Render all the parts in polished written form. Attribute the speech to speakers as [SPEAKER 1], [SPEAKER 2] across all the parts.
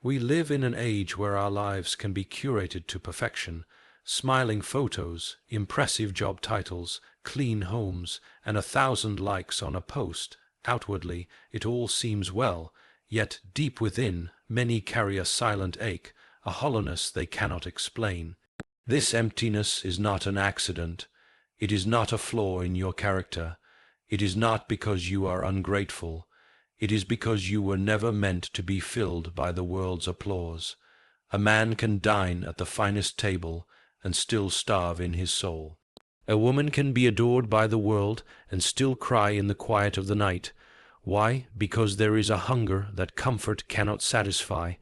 [SPEAKER 1] We live in an age where our lives can be curated to perfection. Smiling photos, impressive job titles, clean homes, and 1,000 likes on a post. Outwardly, it all seems well, yet deep within, many carry a silent ache, a hollowness they cannot explain. This emptiness is not an accident. It is not a flaw in your character. It is not because you are ungrateful. It is because you were never meant to be filled by the world's applause. A man can dine at the finest table and still starve in his soul. A woman can be adored by the world and still cry in the quiet of the night. Why? Because there is a hunger that comfort cannot satisfy,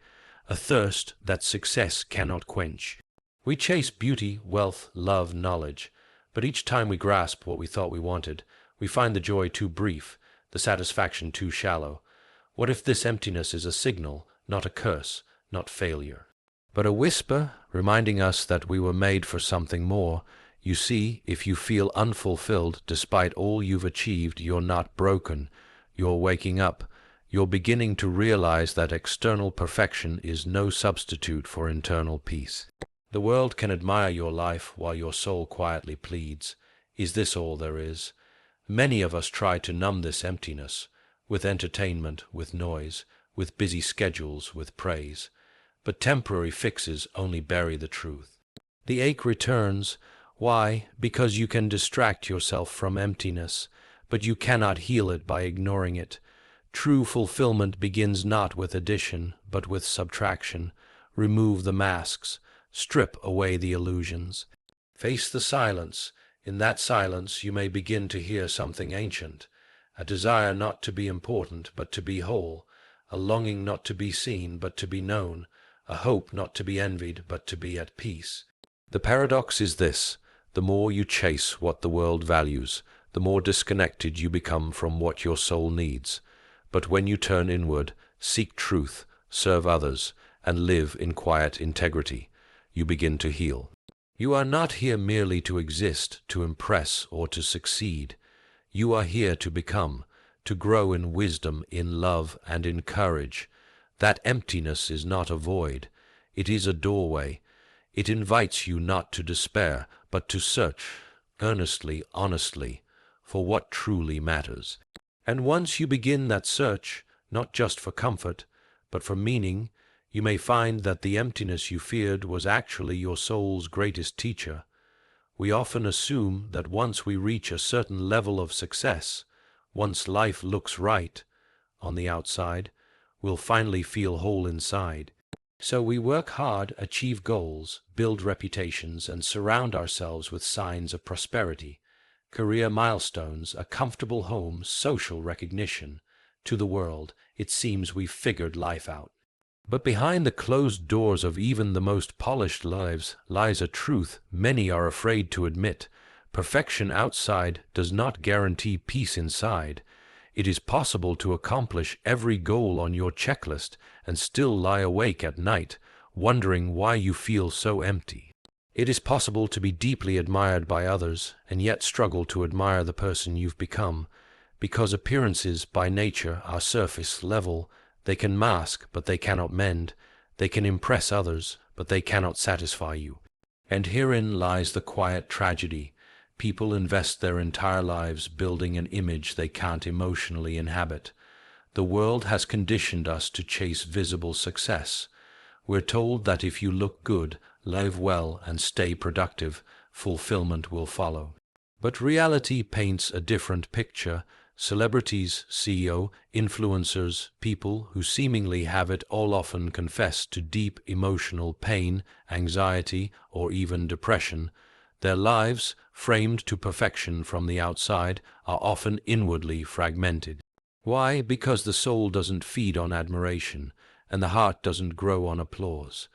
[SPEAKER 1] a thirst that success cannot quench. We chase beauty, wealth, love, knowledge, but each time we grasp what we thought we wanted, we find the joy too brief, the satisfaction too shallow. What if this emptiness is a signal, not a curse, not failure, but a whisper reminding us that we were made for something more? You see, if you feel unfulfilled despite all you've achieved, you're not broken. You're waking up. You're beginning to realize that external perfection is no substitute for internal peace. The world can admire your life while your soul quietly pleads, "Is this all there is?" Many of us try to numb this emptiness, with entertainment, with noise, with busy schedules, with praise. But temporary fixes only bury the truth. The ache returns. Why? Because you can distract yourself from emptiness, but you cannot heal it by ignoring it. True fulfillment begins not with addition, but with subtraction. Remove the masks. Strip away the illusions. Face the silence. In that silence you may begin to hear something ancient, a desire not to be important but to be whole, a longing not to be seen but to be known, a hope not to be envied but to be at peace. The paradox is this: the more you chase what the world values, the more disconnected you become from what your soul needs. But when you turn inward, seek truth, serve others, and live in quiet integrity, you begin to heal. You are not here merely to exist, to impress, or to succeed. You are here to become, to grow in wisdom, in love, and in courage. That emptiness is not a void. It is a doorway. It invites you not to despair, but to search, earnestly, honestly, for what truly matters. And once you begin that search, not just for comfort, but for meaning, you may find that the emptiness you feared was actually your soul's greatest teacher. We often assume that once we reach a certain level of success, once life looks right on the outside, we'll finally feel whole inside. So we work hard, achieve goals, build reputations, and surround ourselves with signs of prosperity, career milestones, a comfortable home, social recognition. To the world, it seems we've figured life out. But behind the closed doors of even the most polished lives lies a truth many are afraid to admit. Perfection outside does not guarantee peace inside. It is possible to accomplish every goal on your checklist and still lie awake at night, wondering why you feel so empty. It is possible to be deeply admired by others and yet struggle to admire the person you've become. Because appearances by nature are surface level, they can mask, but they cannot mend. They can impress others, but they cannot satisfy you. And herein lies the quiet tragedy. People invest their entire lives building an image they can't emotionally inhabit. The world has conditioned us to chase visible success. We're told that if you look good, live well, and stay productive, fulfillment will follow. But reality paints a different picture. Celebrities, CEO, influencers, people who seemingly have it all often confess to deep emotional pain, anxiety, or even depression. Their lives, framed to perfection from the outside, are often inwardly fragmented. Why? Because the soul doesn't feed on admiration, and the heart doesn't grow on applause.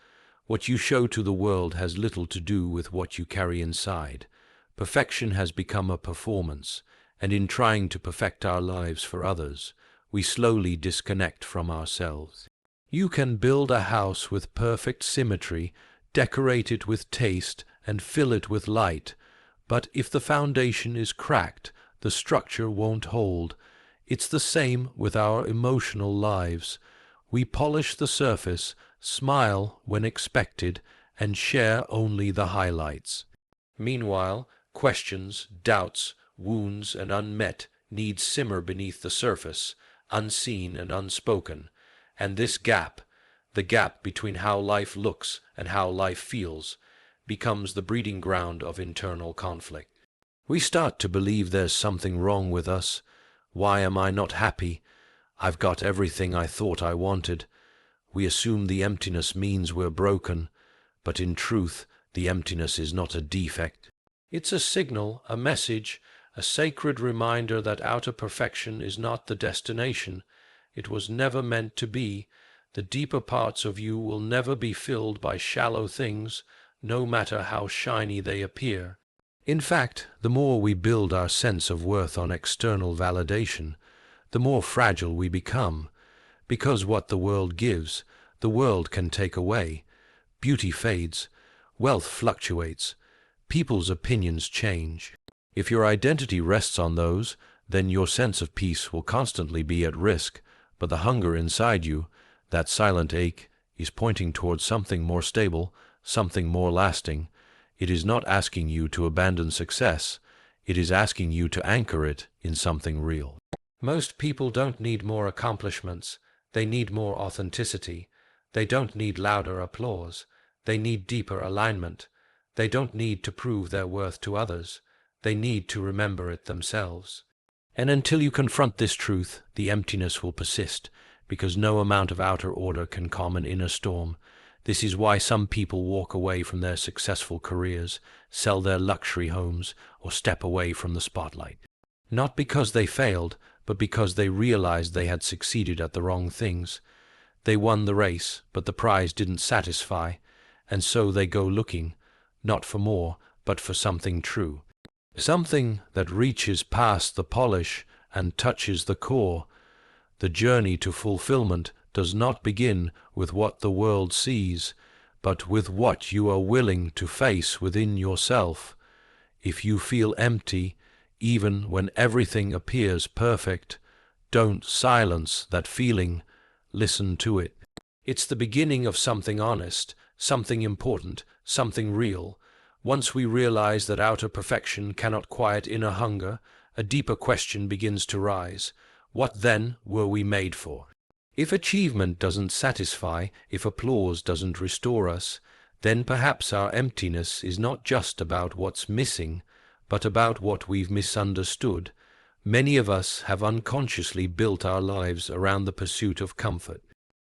[SPEAKER 1] What you show to the world has little to do with what you carry inside. Perfection has become a performance, and in trying to perfect our lives for others, we slowly disconnect from ourselves. You can build a house with perfect symmetry, decorate it with taste, and fill it with light, but if the foundation is cracked, the structure won't hold. It's the same with our emotional lives. We polish the surface, smile when expected, and share only the highlights. Meanwhile, questions, doubts, wounds, and unmet needs simmer beneath the surface, unseen and unspoken, and this gap, the gap between how life looks and how life feels, becomes the breeding ground of internal conflict. We start to believe there's something wrong with us. Why am I not happy? I've got everything I thought I wanted. We assume the emptiness means we're broken, but in truth, the emptiness is not a defect. It's a signal, a message, a sacred reminder that outer perfection is not the destination. It was never meant to be. The deeper parts of you will never be filled by shallow things, no matter how shiny they appear. In fact, the more we build our sense of worth on external validation, the more fragile we become, because what the world gives, the world can take away. Beauty fades, wealth fluctuates, people's opinions change. If your identity rests on those, then your sense of peace will constantly be at risk, but the hunger inside you, that silent ache, is pointing towards something more stable, something more lasting. It is not asking you to abandon success, it is asking you to anchor it in something real. Most people don't need more accomplishments, they need more authenticity. They don't need louder applause, they need deeper alignment. They don't need to prove their worth to others, they need to remember it themselves. And until you confront this truth, the emptiness will persist, because no amount of outer order can calm an inner storm. This is why some people walk away from their successful careers, sell their luxury homes, or step away from the spotlight. Not because they failed, but because they realized they had succeeded at the wrong things. They won the race, but the prize didn't satisfy, and so they go looking, not for more, but for something true. Something that reaches past the polish and touches the core. The journey to fulfillment does not begin with what the world sees, but with what you are willing to face within yourself. If you feel empty, even when everything appears perfect, don't silence that feeling, listen to it. It's the beginning of something honest, something important, something real. Once we realize that outer perfection cannot quiet inner hunger, a deeper question begins to rise. What then were we made for? If achievement doesn't satisfy, if applause doesn't restore us, then perhaps our emptiness is not just about what's missing, but about what we've misunderstood. Many of us have unconsciously built our lives around the pursuit of comfort.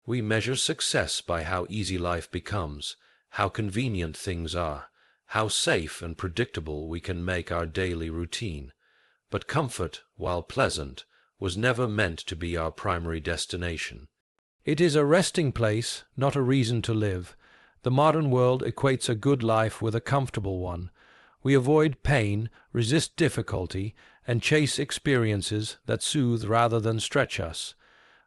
[SPEAKER 1] We measure success by how easy life becomes, how convenient things are, how safe and predictable we can make our daily routine. But comfort, while pleasant, was never meant to be our primary destination. It is a resting place, not a reason to live. The modern world equates a good life with a comfortable one. We avoid pain, resist difficulty, and chase experiences that soothe rather than stretch us.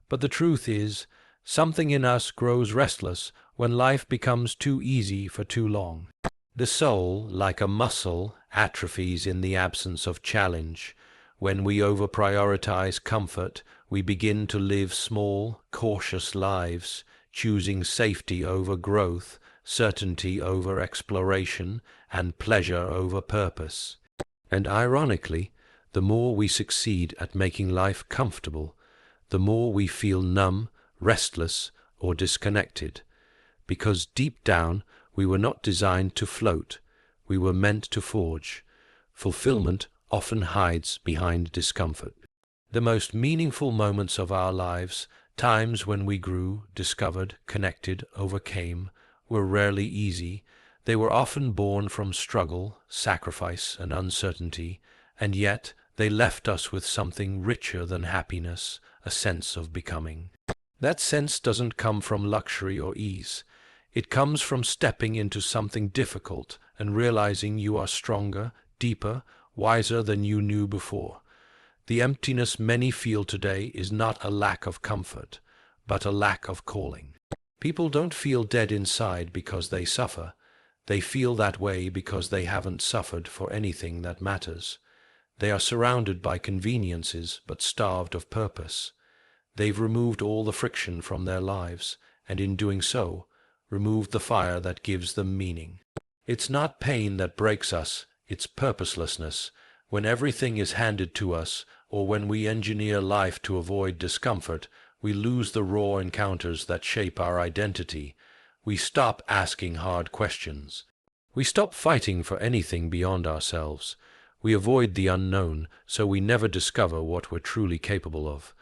[SPEAKER 1] But the truth is, something in us grows restless when life becomes too easy for too long. The soul, like a muscle, atrophies in the absence of challenge. When we over-prioritize comfort, we begin to live small, cautious lives, choosing safety over growth, certainty over exploration, and pleasure over purpose. And ironically, the more we succeed at making life comfortable, the more we feel numb, restless, or disconnected. Because deep down, we were not designed to float, we were meant to forge. Fulfillment often hides behind discomfort. The most meaningful moments of our lives, times when we grew, discovered, connected, overcame, were rarely easy. They were often born from struggle, sacrifice, and uncertainty, and yet they left us with something richer than happiness, a sense of becoming. That sense doesn't come from luxury or ease. It comes from stepping into something difficult and realizing you are stronger, deeper, wiser than you knew before. The emptiness many feel today is not a lack of comfort, but a lack of calling. People don't feel dead inside because they suffer. They feel that way because they haven't suffered for anything that matters. They are surrounded by conveniences but starved of purpose. They've removed all the friction from their lives, and in doing so, removed the fire that gives them meaning. It's not pain that breaks us, it's purposelessness. When everything is handed to us, or when we engineer life to avoid discomfort, we lose the raw encounters that shape our identity. We stop asking hard questions. We stop fighting for anything beyond ourselves. We avoid the unknown, so we never discover what we're truly capable of.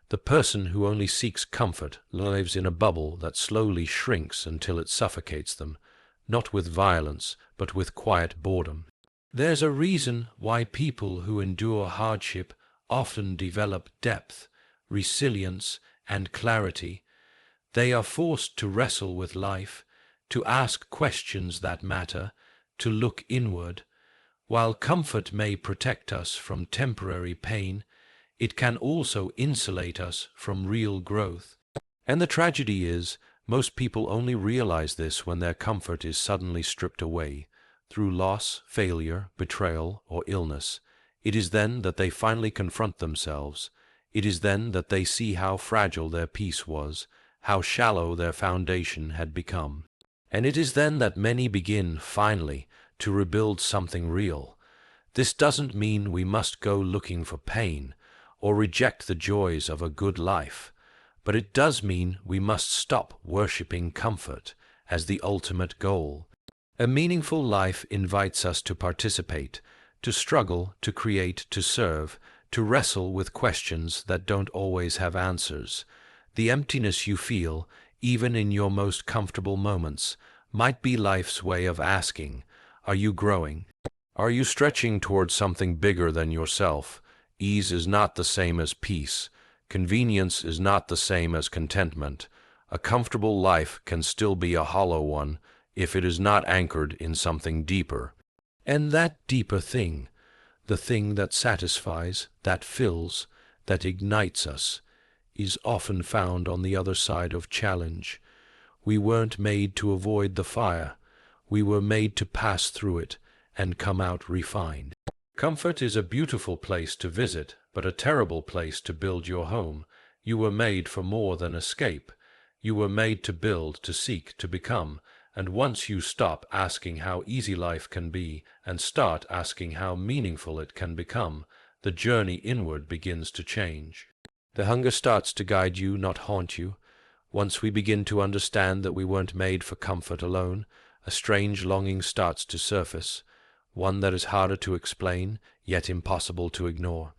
[SPEAKER 1] The person who only seeks comfort lives in a bubble that slowly shrinks until it suffocates them, not with violence, but with quiet boredom. There's a reason why people who endure hardship often develop depth, resilience, and clarity. They are forced to wrestle with life, to ask questions that matter, to look inward. While comfort may protect us from temporary pain, it can also insulate us from real growth. And the tragedy is, most people only realize this when their comfort is suddenly stripped away, through loss, failure, betrayal, or illness. It is then that they finally confront themselves. It is then that they see how fragile their peace was, how shallow their foundation had become. And it is then that many begin, finally, to rebuild something real. This doesn't mean we must go looking for pain, or reject the joys of a good life, but it does mean we must stop worshipping comfort as the ultimate goal. A meaningful life invites us to participate, to struggle, to create, to serve, to wrestle with questions that don't always have answers. The emptiness you feel, even in your most comfortable moments, might be life's way of asking, are you growing? Are you stretching towards something bigger than yourself? Ease is not the same as peace. Convenience is not the same as contentment. A comfortable life can still be a hollow one if it is not anchored in something deeper. And that deeper thing, the thing that satisfies, that fills, that ignites us, is often found on the other side of challenge. We weren't made to avoid the fire. We were made to pass through it and come out refined. Comfort is a beautiful place to visit, but a terrible place to build your home. You were made for more than escape. You were made to build, to seek, to become. And once you stop asking how easy life can be and start asking how meaningful it can become, the journey inward begins to change. The hunger starts to guide you, not haunt you. Once we begin to understand that we weren't made for comfort alone, a strange longing starts to surface, one that is harder to explain, yet impossible to ignore.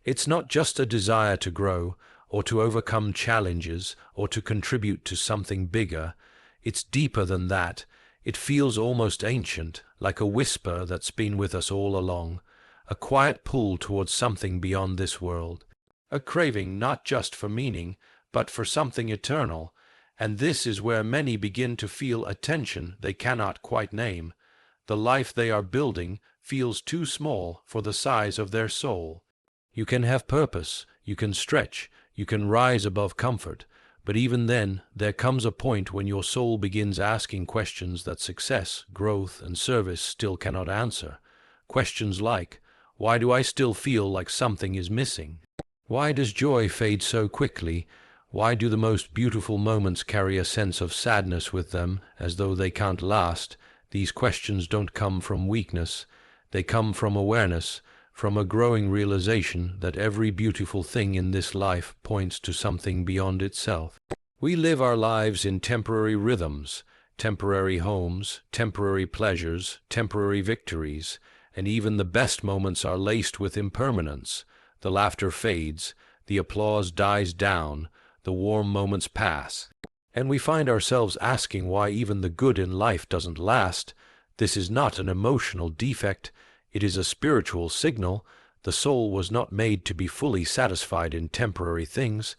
[SPEAKER 1] It's not just a desire to grow, or to overcome challenges, or to contribute to something bigger. It's deeper than that. It feels almost ancient, like a whisper that's been with us all along, a quiet pull towards something beyond this world, a craving not just for meaning, but for something eternal. And this is where many begin to feel a tension they cannot quite name. The life they are building feels too small for the size of their soul. You can have purpose, you can stretch, you can rise above comfort, but even then, there comes a point when your soul begins asking questions that success, growth, and service still cannot answer. Questions like, why do I still feel like something is missing? Why does joy fade so quickly? Why do the most beautiful moments carry a sense of sadness with them, as though they can't last? These questions don't come from weakness. They come from awareness, from a growing realization that every beautiful thing in this life points to something beyond itself. We live our lives in temporary rhythms, temporary homes, temporary pleasures, temporary victories, and even the best moments are laced with impermanence. The laughter fades, the applause dies down, the warm moments pass, and we find ourselves asking why even the good in life doesn't last. This is not an emotional defect. It is a spiritual signal. The soul was not made to be fully satisfied in temporary things,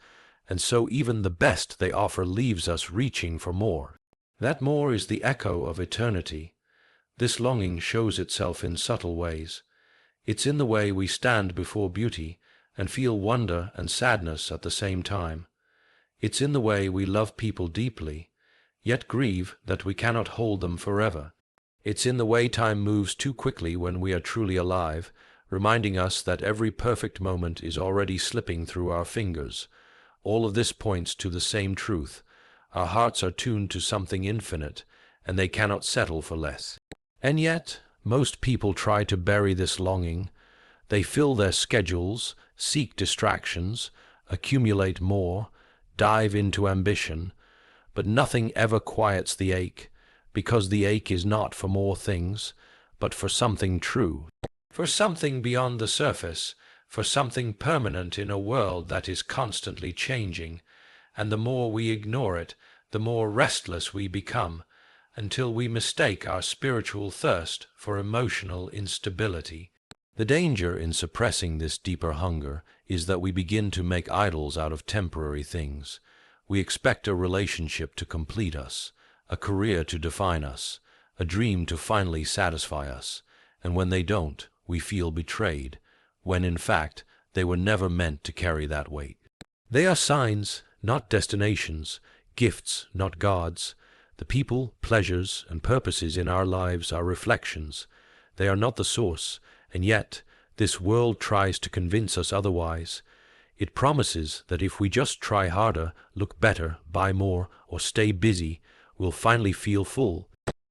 [SPEAKER 1] and so even the best they offer leaves us reaching for more. That more is the echo of eternity. This longing shows itself in subtle ways. It's in the way we stand before beauty and feel wonder and sadness at the same time. It's in the way we love people deeply, yet grieve that we cannot hold them forever. It's in the way time moves too quickly when we are truly alive, reminding us that every perfect moment is already slipping through our fingers. All of this points to the same truth. Our hearts are tuned to something infinite, and they cannot settle for less. And yet, most people try to bury this longing. They fill their schedules, seek distractions, accumulate more, dive into ambition, but nothing ever quiets the ache, because the ache is not for more things, but for something true, for something beyond the surface, for something permanent in a world that is constantly changing. And the more we ignore it, the more restless we become, until we mistake our spiritual thirst for emotional instability. The danger in suppressing this deeper hunger is that we begin to make idols out of temporary things. We expect a relationship to complete us, a career to define us, a dream to finally satisfy us, and when they don't, we feel betrayed, when in fact they were never meant to carry that weight. They are signs, not destinations, gifts, not gods. The people, pleasures, and purposes in our lives are reflections. They are not the source, and yet this world tries to convince us otherwise. It promises that if we just try harder, look better, buy more, or stay busy, we'll finally feel full.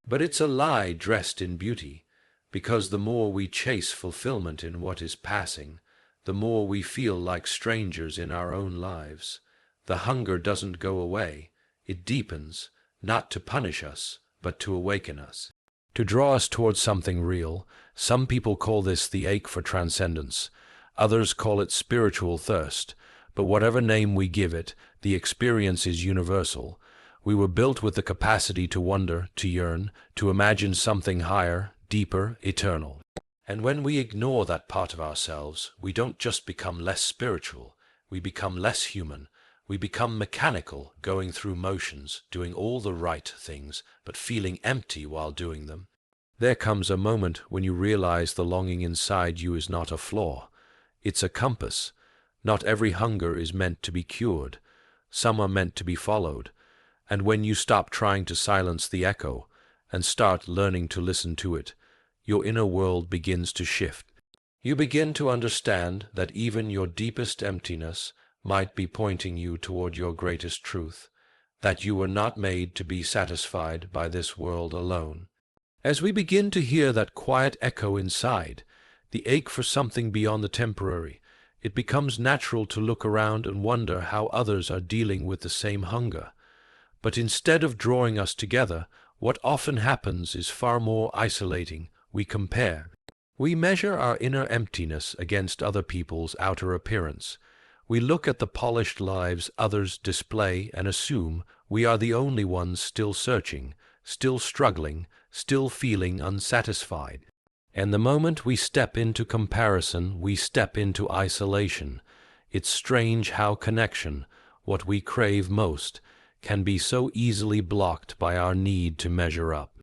[SPEAKER 1] But it's a lie dressed in beauty, because the more we chase fulfillment in what is passing, the more we feel like strangers in our own lives. The hunger doesn't go away, it deepens, not to punish us, but to awaken us, to draw us towards something real. Some people call this the ache for transcendence, others call it spiritual thirst, but whatever name we give it, the experience is universal. We were built with the capacity to wonder, to yearn, to imagine something higher, deeper, eternal. And when we ignore that part of ourselves, we don't just become less spiritual, we become less human. We become mechanical, going through motions, doing all the right things, but feeling empty while doing them. There comes a moment when you realize the longing inside you is not a flaw. It's a compass. Not every hunger is meant to be cured. Some are meant to be followed. And when you stop trying to silence the echo and start learning to listen to it, your inner world begins to shift. You begin to understand that even your deepest emptiness might be pointing you toward your greatest truth, that you were not made to be satisfied by this world alone. As we begin to hear that quiet echo inside, the ache for something beyond the temporary, it becomes natural to look around and wonder how others are dealing with the same hunger. But instead of drawing us together, what often happens is far more isolating. We compare. We measure our inner emptiness against other people's outer appearance. We look at the polished lives others display and assume we are the only ones still searching, still struggling, still feeling unsatisfied. And the moment we step into comparison, we step into isolation. It's strange how connection, what we crave most, can be so easily blocked by our need to measure up.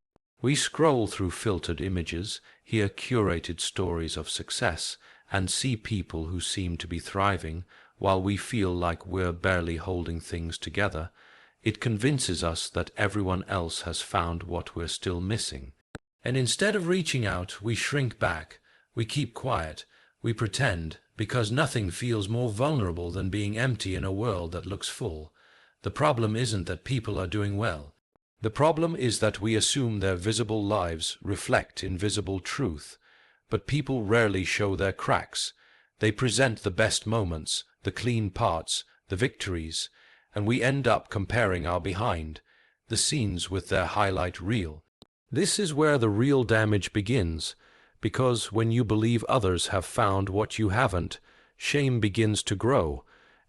[SPEAKER 1] We scroll through filtered images, hear curated stories of success, and see people who seem to be thriving, while we feel like we're barely holding things together. It convinces us that everyone else has found what we're still missing. And instead of reaching out, we shrink back, we keep quiet, we pretend, because nothing feels more vulnerable than being empty in a world that looks full. The problem isn't that people are doing well. The problem is that we assume their visible lives reflect invisible truth, but people rarely show their cracks. They present the best moments, the clean parts, the victories, and we end up comparing our behind the scenes with their highlight reel. This is where the real damage begins, because when you believe others have found what you haven't, shame begins to grow,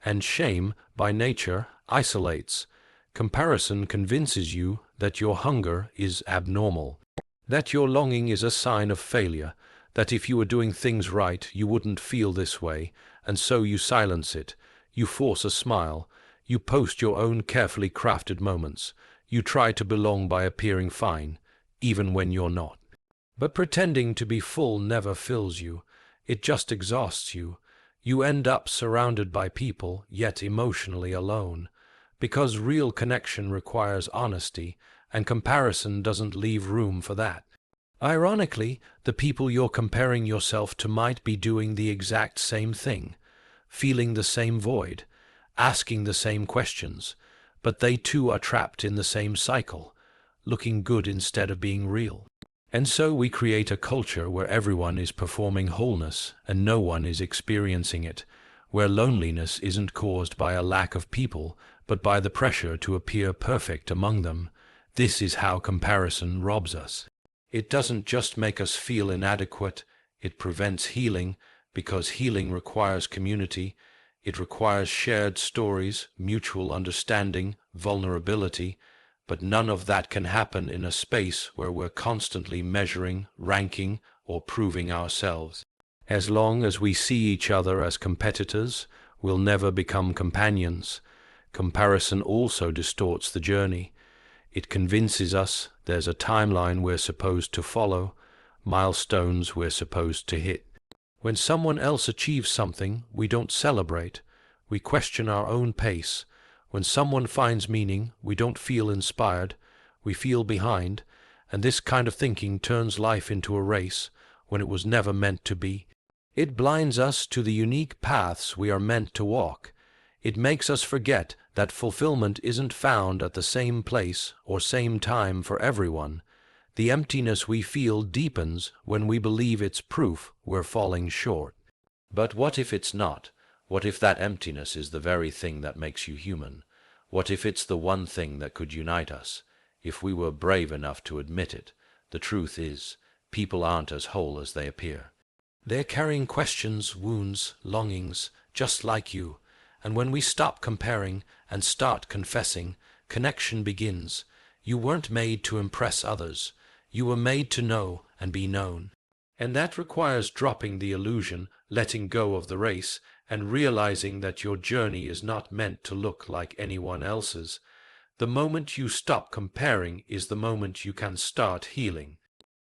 [SPEAKER 1] and shame, by nature, isolates. Comparison convinces you that your hunger is abnormal, that your longing is a sign of failure, that if you were doing things right, you wouldn't feel this way, and so you silence it. You force a smile. You post your own carefully crafted moments. You try to belong by appearing fine, even when you're not. But pretending to be full never fills you. It just exhausts you. You end up surrounded by people, yet emotionally alone. Because real connection requires honesty, and comparison doesn't leave room for that. Ironically, the people you're comparing yourself to might be doing the exact same thing, feeling the same void, asking the same questions, but they too are trapped in the same cycle, looking good instead of being real. And so we create a culture where everyone is performing wholeness and no one is experiencing it, where loneliness isn't caused by a lack of people, but by the pressure to appear perfect among them. This is how comparison robs us. It doesn't just make us feel inadequate, it prevents healing, because healing requires community. It requires shared stories, mutual understanding, vulnerability, but none of that can happen in a space where we're constantly measuring, ranking, or proving ourselves. As long as we see each other as competitors, we'll never become companions. Comparison also distorts the journey. It convinces us there's a timeline we're supposed to follow, milestones we're supposed to hit. When someone else achieves something, we don't celebrate. We question our own pace. When someone finds meaning, we don't feel inspired. We feel behind. And this kind of thinking turns life into a race when it was never meant to be. It blinds us to the unique paths we are meant to walk. It makes us forget that fulfillment isn't found at the same place or same time for everyone. The emptiness we feel deepens when we believe it's proof we're falling short. But what if it's not? What if that emptiness is the very thing that makes you human? What if it's the one thing that could unite us? If we were brave enough to admit it, the truth is, people aren't as whole as they appear. They're carrying questions, wounds, longings, just like you. And when we stop comparing and start confessing, connection begins. You weren't made to impress others. You were made to know and be known. And that requires dropping the illusion, letting go of the race, and realizing that your journey is not meant to look like anyone else's. The moment you stop comparing is the moment you can start healing.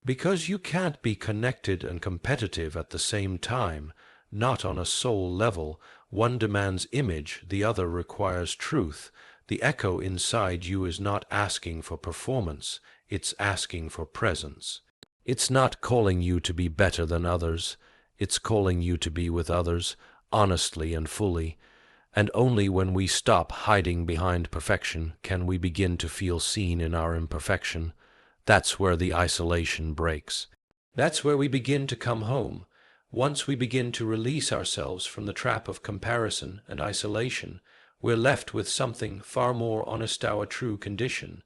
[SPEAKER 1] Because you can't be connected and competitive at the same time, not on a soul level. One demands image, the other requires truth. The echo inside you is not asking for performance, it's asking for presence. It's not calling you to be better than others, it's calling you to be with others, honestly and fully. And only when we stop hiding behind perfection can we begin to feel seen in our imperfection. That's where the isolation breaks. That's where we begin to come home. Once we begin to release ourselves from the trap of comparison and isolation, we're left with something far more honest, our true condition.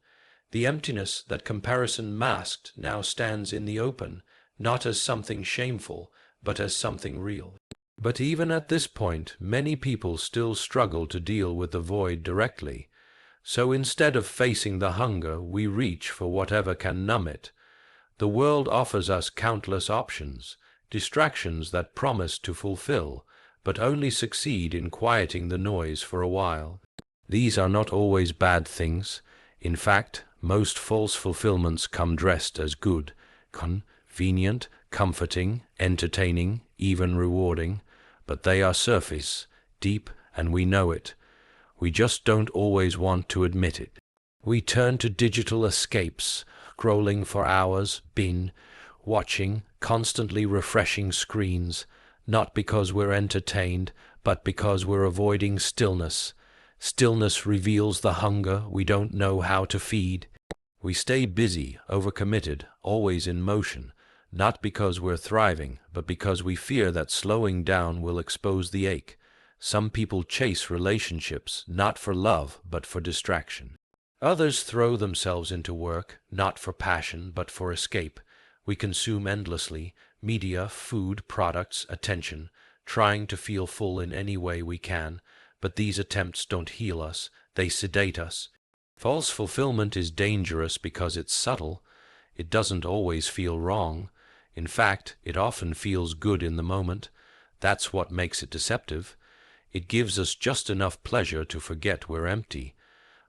[SPEAKER 1] The emptiness that comparison masked now stands in the open, not as something shameful, but as something real. But even at this point, many people still struggle to deal with the void directly. So instead of facing the hunger, we reach for whatever can numb it. The world offers us countless options, distractions that promise to fulfill, but only succeed in quieting the noise for a while. These are not always bad things. In fact, most false fulfillments come dressed as good, convenient, comforting, entertaining, even rewarding, but they are surface, deep, and we know it. We just don't always want to admit it. We turn to digital escapes, scrolling for hours, watching, constantly refreshing screens, not because we're entertained, but because we're avoiding stillness. Stillness reveals the hunger we don't know how to feed. We stay busy, overcommitted, always in motion, not because we're thriving, but because we fear that slowing down will expose the ache. Some people chase relationships, not for love, but for distraction. Others throw themselves into work, not for passion, but for escape. We consume endlessly, media, food, products, attention, trying to feel full in any way we can, but these attempts don't heal us, they sedate us. False fulfillment is dangerous because it's subtle. It doesn't always feel wrong. In fact, it often feels good in the moment. That's what makes it deceptive. It gives us just enough pleasure to forget we're empty,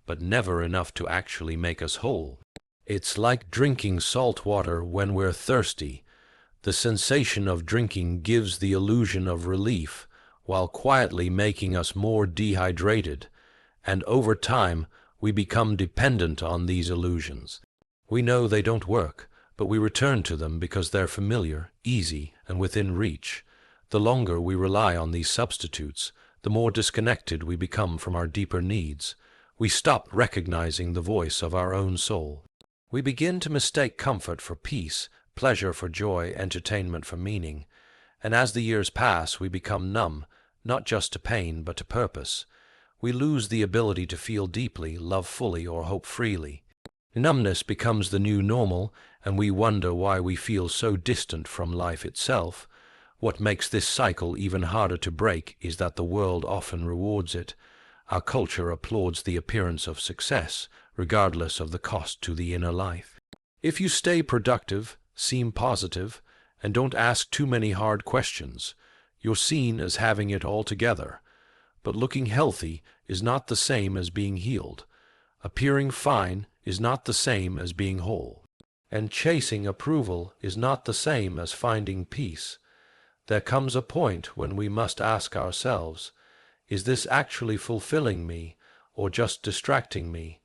[SPEAKER 1] but never enough to actually make us whole. It's like drinking salt water when we're thirsty. The sensation of drinking gives the illusion of relief, while quietly making us more dehydrated, and over time we become dependent on these illusions. We know they don't work, but we return to them because they're familiar, easy, and within reach. The longer we rely on these substitutes, the more disconnected we become from our deeper needs. We stop recognizing the voice of our own soul. We begin to mistake comfort for peace, pleasure for joy, entertainment for meaning. And as the years pass, we become numb, not just to pain, but to purpose. We lose the ability to feel deeply, love fully, or hope freely. Numbness becomes the new normal, and we wonder why we feel so distant from life itself. What makes this cycle even harder to break is that the world often rewards it. Our culture applauds the appearance of success, regardless of the cost to the inner life. If you stay productive, seem positive, and don't ask too many hard questions, you're seen as having it all together. But looking healthy is not the same as being healed. Appearing fine is not the same as being whole. And chasing approval is not the same as finding peace. There comes a point when we must ask ourselves, is this actually fulfilling me, or just distracting me?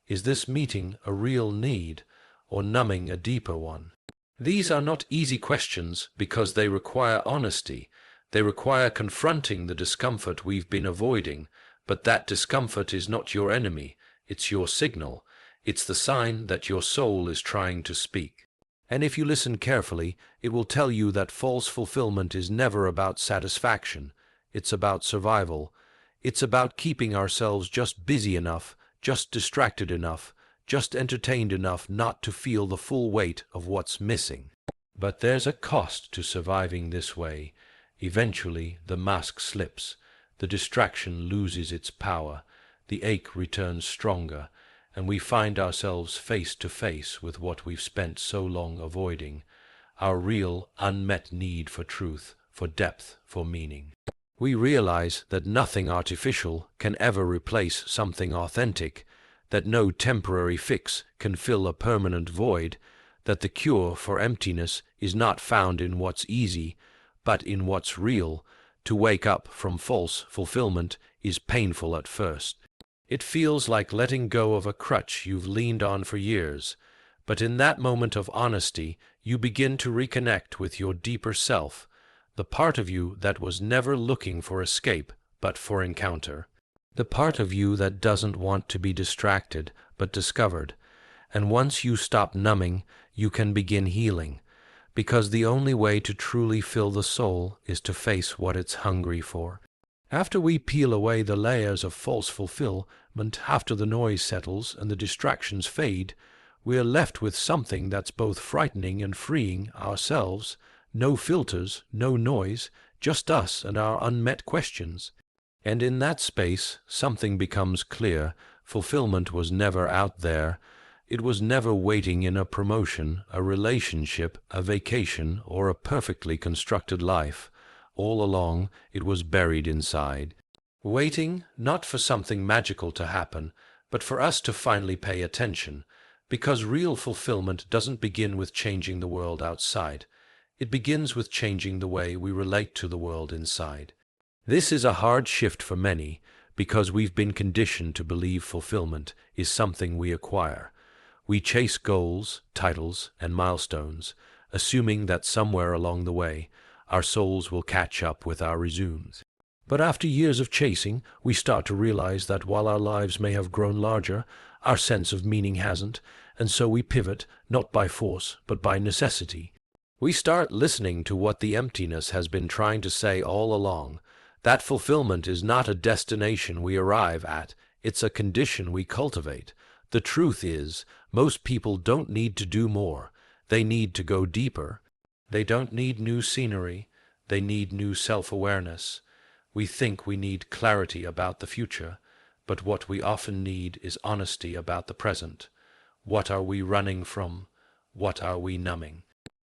[SPEAKER 1] Is this meeting a real need, or numbing a deeper one? These are not easy questions because they require honesty. They require confronting the discomfort we've been avoiding, but that discomfort is not your enemy, it's your signal. It's the sign that your soul is trying to speak. And if you listen carefully, it will tell you that false fulfillment is never about satisfaction. It's about survival. It's about keeping ourselves just busy enough, just distracted enough, just entertained enough not to feel the full weight of what's missing. But there's a cost to surviving this way. Eventually, the mask slips, the distraction loses its power, the ache returns stronger, and we find ourselves face to face with what we've spent so long avoiding, our real, unmet need for truth, for depth, for meaning. We realize that nothing artificial can ever replace something authentic, that no temporary fix can fill a permanent void, that the cure for emptiness is not found in what's easy, but in what's real. To wake up from false fulfillment is painful at first. It feels like letting go of a crutch you've leaned on for years, but in that moment of honesty, you begin to reconnect with your deeper self, the part of you that was never looking for escape, but for encounter. The part of you that doesn't want to be distracted, but discovered. And once you stop numbing, you can begin healing, because the only way to truly fill the soul is to face what it's hungry for. After we peel away the layers of false fulfillment, after the noise settles and the distractions fade, we're left with something that's both frightening and freeing, ourselves. No filters, no noise, just us and our unmet questions. And in that space, something becomes clear. Fulfillment was never out there. It was never waiting in a promotion, a relationship, a vacation, or a perfectly constructed life. All along, it was buried inside. Waiting, not for something magical to happen, but for us to finally pay attention. Because real fulfillment doesn't begin with changing the world outside. It begins with changing the way we relate to the world inside. This is a hard shift for many, because we've been conditioned to believe fulfillment is something we acquire. We chase goals, titles, and milestones, assuming that somewhere along the way, our souls will catch up with our resumes. But after years of chasing, we start to realize that while our lives may have grown larger, our sense of meaning hasn't, and so we pivot, not by force, but by necessity. We start listening to what the emptiness has been trying to say all along. That fulfillment is not a destination we arrive at, it's a condition we cultivate. The truth is, most people don't need to do more, they need to go deeper. They don't need new scenery, they need new self-awareness. We think we need clarity about the future, but what we often need is honesty about the present. What are we running from? What are we numbing?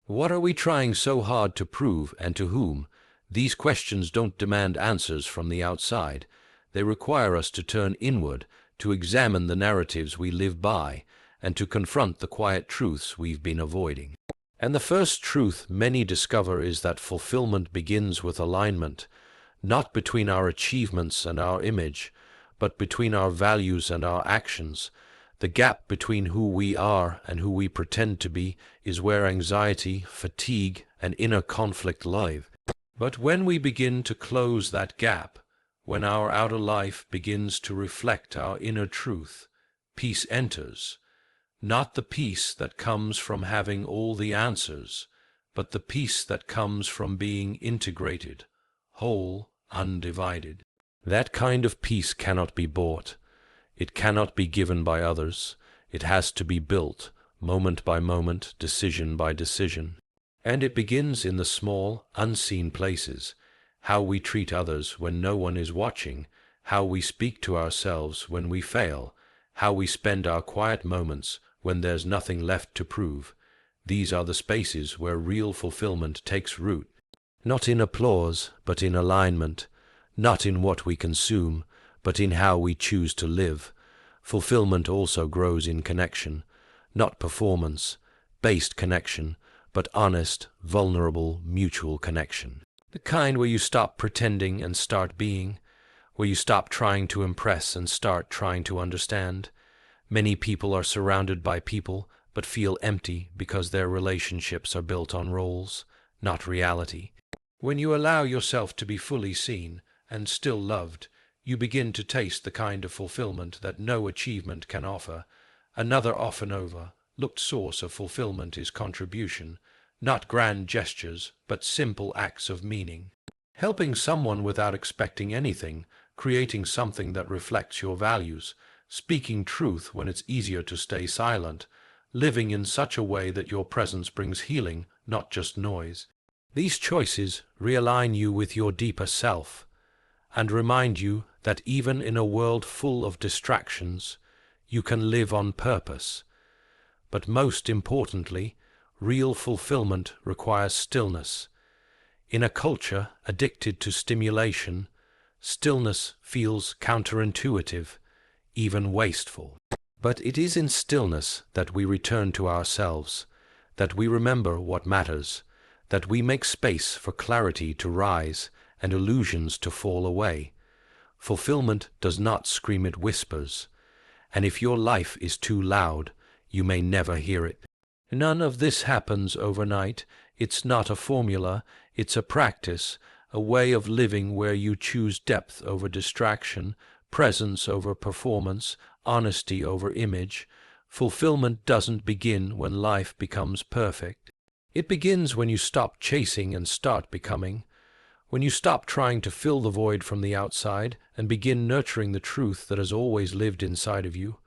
[SPEAKER 1] What are we trying so hard to prove, and to whom? These questions don't demand answers from the outside. They require us to turn inward, to examine the narratives we live by, and to confront the quiet truths we've been avoiding. And the first truth many discover is that fulfillment begins with alignment, not between our achievements and our image, but between our values and our actions. The gap between who we are and who we pretend to be is where anxiety, fatigue, and inner conflict live. But when we begin to close that gap, When our outer life begins to reflect our inner truth, peace enters, not the peace that comes from having all the answers, but the peace that comes from being integrated, whole, undivided. That kind of peace cannot be bought. It cannot be given by others. It has to be built, moment by moment, decision by decision. And it begins in the small, unseen places, how we treat others when no one is watching, how we speak to ourselves when we fail, how we spend our quiet moments when there's nothing left to prove. These are the spaces where real fulfillment takes root. Not in applause, but in alignment. Not in what we consume, but in how we choose to live. Fulfillment also grows in connection, not performance-based connection, but honest, vulnerable, mutual connection. The kind where you stop pretending and start being, where you stop trying to impress and start trying to understand. Many people are surrounded by people, but feel empty because their relationships are built on roles, not reality. When you allow yourself to be fully seen and still loved, you begin to taste the kind of fulfillment that no achievement can offer. Another often overlooked source of fulfillment is contribution, not grand gestures, but simple acts of meaning. Helping someone without expecting anything, creating something that reflects your values, speaking truth when it's easier to stay silent, living in such a way that your presence brings healing, not just noise. These choices realign you with your deeper self and remind you that even in a world full of distractions, you can live on purpose. But most importantly, real fulfillment requires stillness. In a culture addicted to stimulation, stillness feels counterintuitive, even wasteful. But it is in stillness that we return to ourselves, that we remember what matters, that we make space for clarity to rise and illusions to fall away. Fulfillment does not scream at whispers, and if your life is too loud, you may never hear it. None of this happens overnight. It's not a formula, it's a practice, a way of living where you choose depth over distraction, presence over performance, honesty over image. Fulfillment doesn't begin when life becomes perfect. It begins when you stop chasing and start becoming, when you stop trying to fill the void from the outside and begin nurturing the truth that has always lived inside of you.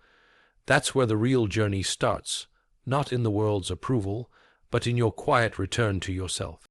[SPEAKER 1] That's where the real journey starts, not in the world's approval, but in your quiet return to yourself.